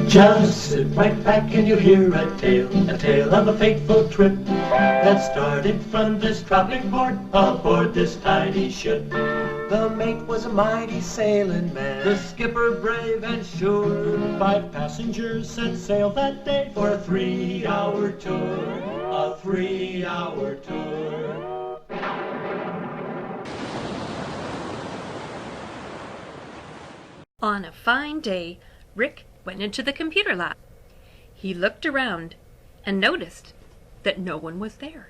Just sit right back and you'll hear a tale of a fateful trip that started from this tropic port aboard this tiny ship. The mate was a mighty sailing man, the skipper brave and sure. 5 passengers set sail that day for a 3-hour tour, a 3-hour tour. On a fine day, Rick went into the computer lab. He looked around and noticed that no one was there.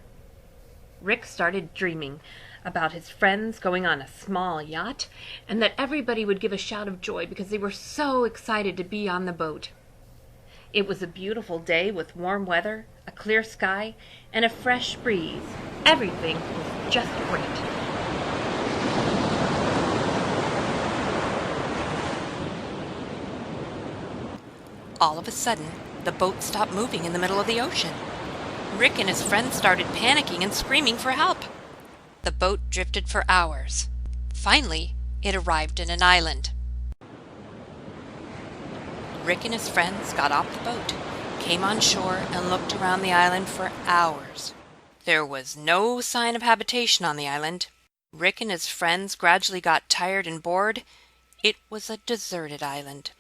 Rick started dreaming about his friends going on a small yacht and that everybody would give a shout of joy because they were so excited to be on the boat. It was a beautiful day with warm weather, a clear sky, and a fresh breeze. Everything was just great. All of a sudden, the boat stopped moving in the middle of the ocean. Rick and his friends started panicking and screaming for help. The boat drifted for hours. Finally, it arrived in an island. Rick and his friends got off the boat, came on shore, and looked around the island for hours. There was no sign of habitation on the island. Rick and his friends gradually got tired and bored. It was a deserted island.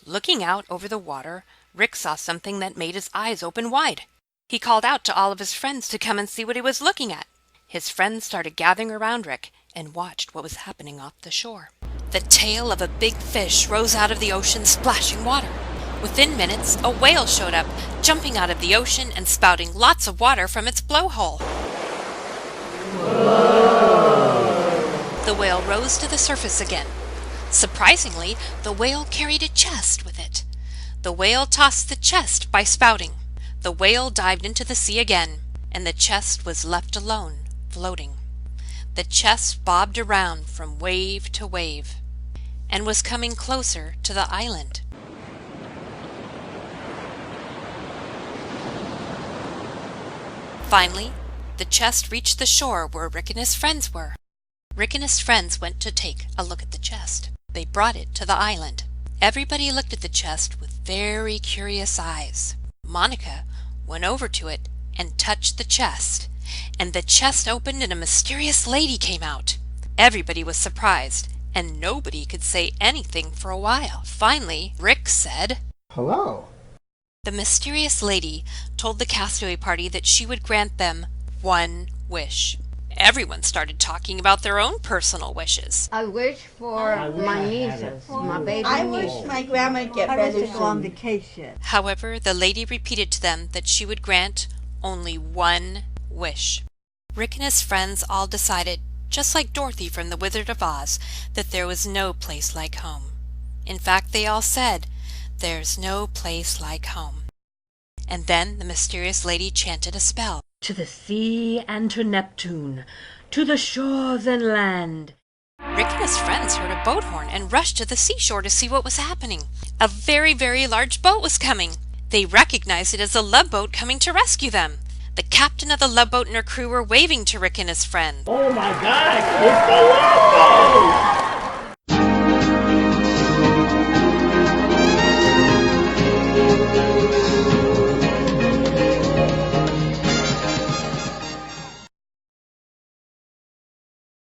Looking out over the water, Rick saw something that made his eyes open wide. He called out to all of his friends to come and see what he was looking at. His friends started gathering around Rick and watched what was happening off the shore. The tail of a big fish rose out of the ocean, splashing water. Within minutes, a whale showed up, jumping out of the ocean and spouting lots of water from its blowhole. Whoa! The whale rose to the surface again. Surprisingly, the whale carried a chest with it. The whale tossed the chest by spouting. The whale dived into the sea again, and the chest was left alone, floating. The chest bobbed around from wave to wave, and was coming closer to the island. Finally, the chest reached the shore where Rick and his friends were. Rick and his friends went to take a look at the chest. They brought it to the island. Everybody looked at the chest with very curious eyes. Monica went over to it and touched the chest, and the chest opened and a mysterious lady came out. Everybody was surprised, and nobody could say anything for a while. Finally, Rick said, "Hello." The mysterious lady told the Castaway party that she would grant them one wish. Everyone started talking about their own personal wishes. I wish for my nieces, my baby I nieces. wish my grandma would get better go on soon. vacation. However, the lady repeated to them that she would grant only one wish. Rick and his friends all decided, just like Dorothy from The Wizard of Oz, that there was no place like home. In fact, they all said, "There's no place like home." And then the mysterious lady chanted a spell. To the sea and to Neptune, to the shores and land. Rick and his friends heard a boat horn and rushed to the seashore to see what was happening. A very, very large boat was coming. They recognized it as the Loveboat coming to rescue them. The captain of the Loveboat and her crew were waving to Rick and his friends. Oh my gosh, it's the Loveboat!